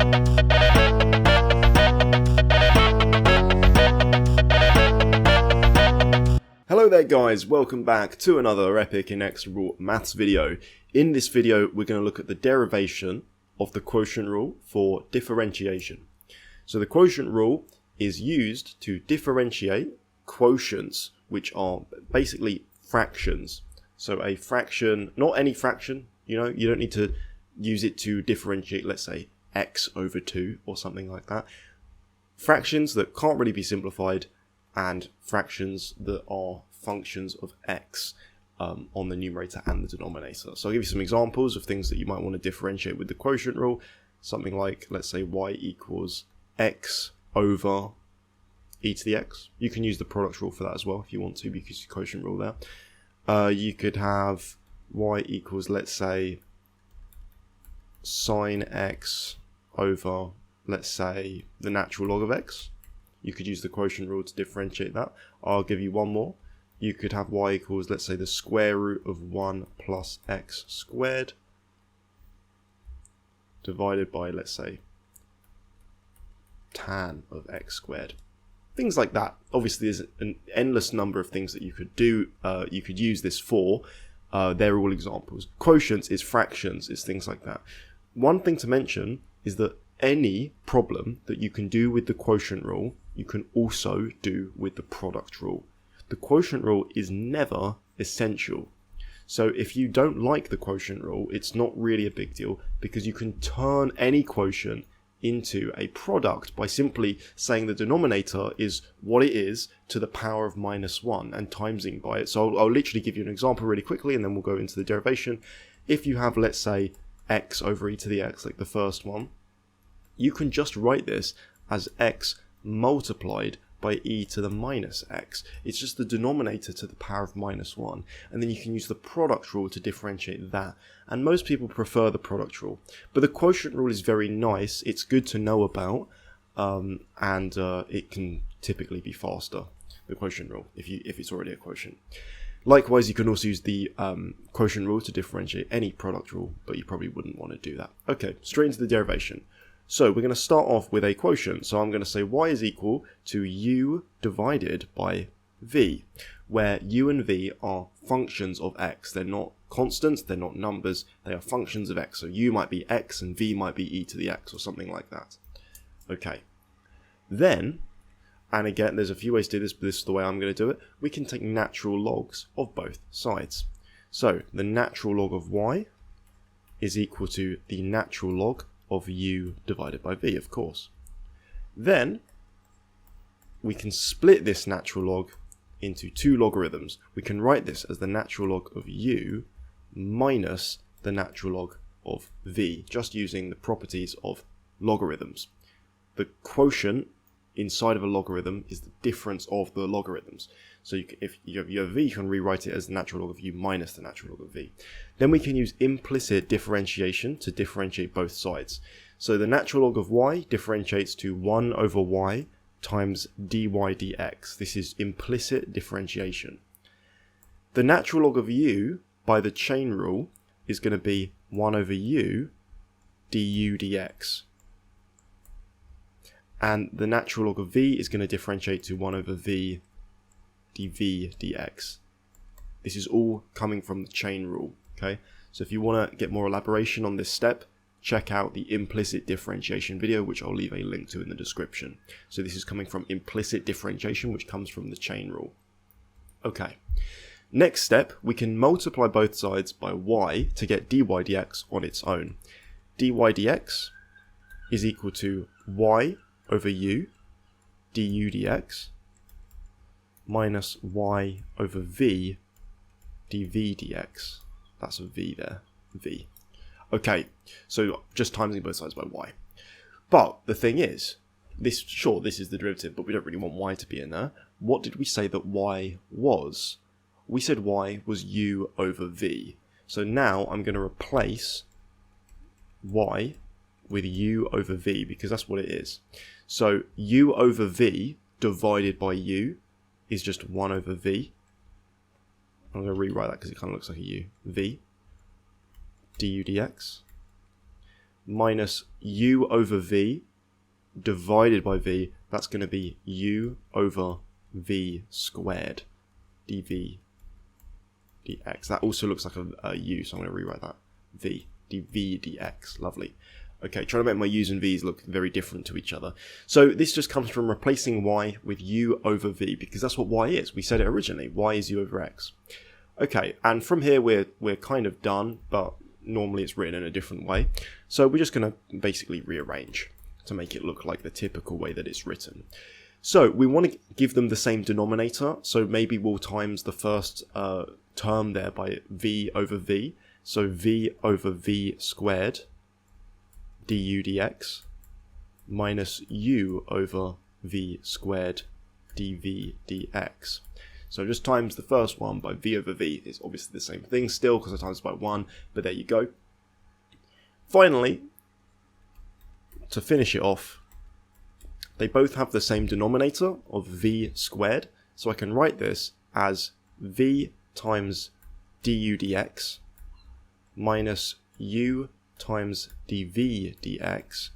Hello there guys, welcome back to another epic inexorable maths video. In this video we're going to look at the derivation of the quotient rule for differentiation. So the quotient rule is used to differentiate quotients, which are basically fractions. So a fraction, not any fraction, you don't need to use it to differentiate, let's say, x over 2 or something like that. Fractions that can't really be simplified and fractions that are functions of x on the numerator and the denominator. So I'll give you some examples of things that you might want to differentiate with the quotient rule. Something like, let's say, y equals x over e to the x. You can use the product rule for that as well if you want to, because the quotient rule there. You could have y equals, let's say, sine x over, let's say, the natural log of x. You could use the quotient rule to differentiate that. I'll give you one more. You could have y equals, let's say, the square root of 1 plus x squared divided by, let's say, tan of x squared. Things like that. Obviously, there's an endless number of things that you could do. You could use this for. They're all examples. Quotients is fractions, is things like that. One thing to mention is that any problem that you can do with the quotient rule, you can also do with the product rule. The quotient rule is never essential. So if you don't like the quotient rule, it's not really a big deal, because you can turn any quotient into a product by simply saying the denominator is what it is to the power of -1 and timesing by it. So I'll literally give you an example really quickly and then we'll go into the derivation. If you have, let's say, x over e to the x, like the first one, you can just write this as x multiplied by e to the minus x. It's just the denominator to the power of -1, and then you can use the product rule to differentiate that. And most people prefer the product rule, but the quotient rule is very nice. It's good to know about, and it can typically be faster, the quotient rule, if it's already a quotient. Likewise, you can also use the quotient rule to differentiate any product rule, but you probably wouldn't want to do that. Okay, straight into the derivation. So we're going to start off with a quotient. So I'm going to say y is equal to u divided by v, where u and v are functions of x. They're not constants, they're not numbers, they are functions of x. So u might be x and v might be e to the x or something like that. Okay. Then, and again, there's a few ways to do this, but this is the way I'm going to do it. We can take natural logs of both sides. So the natural log of y is equal to the natural log of u divided by v, of course. Then we can split this natural log into two logarithms. We can write this as the natural log of u minus the natural log of v, just using the properties of logarithms. The quotient inside of a logarithm is the difference of the logarithms. So if you have v, you can rewrite it as the natural log of u minus the natural log of v. Then we can use implicit differentiation to differentiate both sides. So the natural log of y differentiates to 1 over y times dy dx. This is implicit differentiation. The natural log of u by the chain rule is going to be 1 over u du dx. And the natural log of v is going to differentiate to 1 over v dv dx. This is all coming from the chain rule, okay? So if you want to get more elaboration on this step, check out the implicit differentiation video, which I'll leave a link to in the description. So this is coming from implicit differentiation, which comes from the chain rule. Okay. Next step, we can multiply both sides by y to get dy dx on its own. Dy dx is equal to y over u du dx minus y over v dv dx. That's a v there, v. Okay, so just timesing both sides by y. But the thing is, this is the derivative, but we don't really want y to be in there. What did we say that y was? We said y was u over v. So now I'm going to replace y with u over v, because that's what it is. So u over v divided by u is just 1 over v. I'm going to rewrite that because it kind of looks like a u. V du dx minus u over v divided by v. That's going to be u over v squared dv dx. That also looks like a u, so I'm going to rewrite that. V dv dx. Lovely. Okay, trying to make my u's and v's look very different to each other. So this just comes from replacing y with u over v, because that's what y is. We said it originally. Y is u over x. Okay, and from here we're kind of done, but normally it's written in a different way. So we're just going to basically rearrange to make it look like the typical way that it's written. So we want to give them the same denominator, so maybe we'll times the first term there by v over v. So v over v squared du dx minus u over v squared dv dx. So just times the first one by v over v is obviously the same thing still because I times it by 1, but there you go. Finally, to finish it off, they both have the same denominator of v squared, so I can write this as v times du dx minus u times dv dx,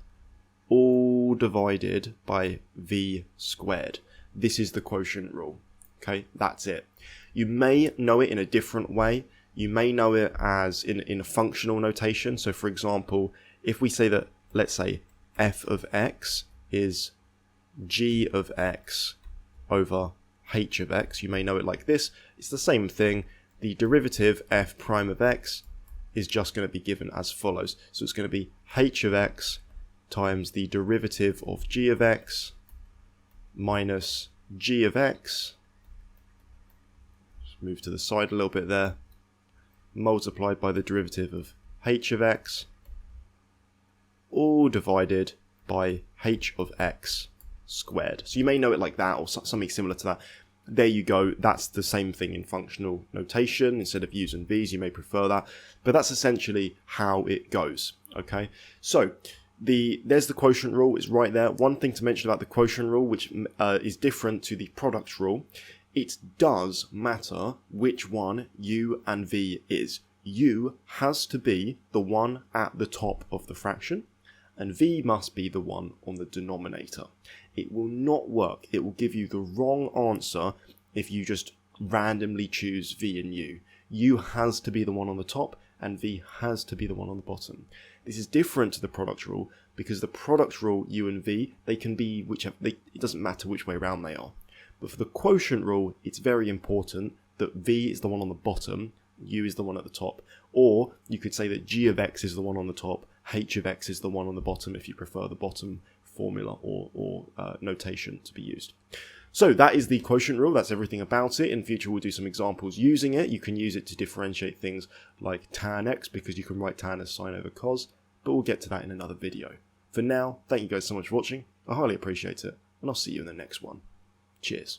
all divided by v squared. This is the quotient rule. Okay, that's it. You may know it in a different way. You may know it as in a functional notation. So for example, if we say that, let's say, f of x is g of x over h of x, you may know it like this. It's the same thing. The derivative f prime of x is just going to be given as follows. So it's going to be h of x times the derivative of g of x minus g of x, just move to the side a little bit there, multiplied by the derivative of h of x, all divided by h of x squared. So you may know it like that or something similar to that. There you go. That's the same thing in functional notation. Instead of u's and v's, you may prefer that. But that's essentially how it goes. Okay. So there's the quotient rule. It's right there. One thing to mention about the quotient rule, which is different to the product rule, it does matter which one u and v is. U has to be the one at the top of the fraction, and v must be the one on the denominator. It will not work. It will give you the wrong answer if you just randomly choose v and u. U has to be the one on the top, and v has to be the one on the bottom. This is different to the product rule, because the product rule, u and v, they can be whichever. It doesn't matter which way around they are. But for the quotient rule, it's very important that v is the one on the bottom, u is the one at the top. Or you could say that g of x is the one on the top, h of x is the one on the bottom if you prefer the bottom formula or notation to be used. So that is the quotient rule. That's everything about it. In future, we'll do some examples using it. You can use it to differentiate things like tan x, because you can write tan as sine over cos, but we'll get to that in another video. For now, thank you guys so much for watching. I highly appreciate it, and I'll see you in the next one. Cheers.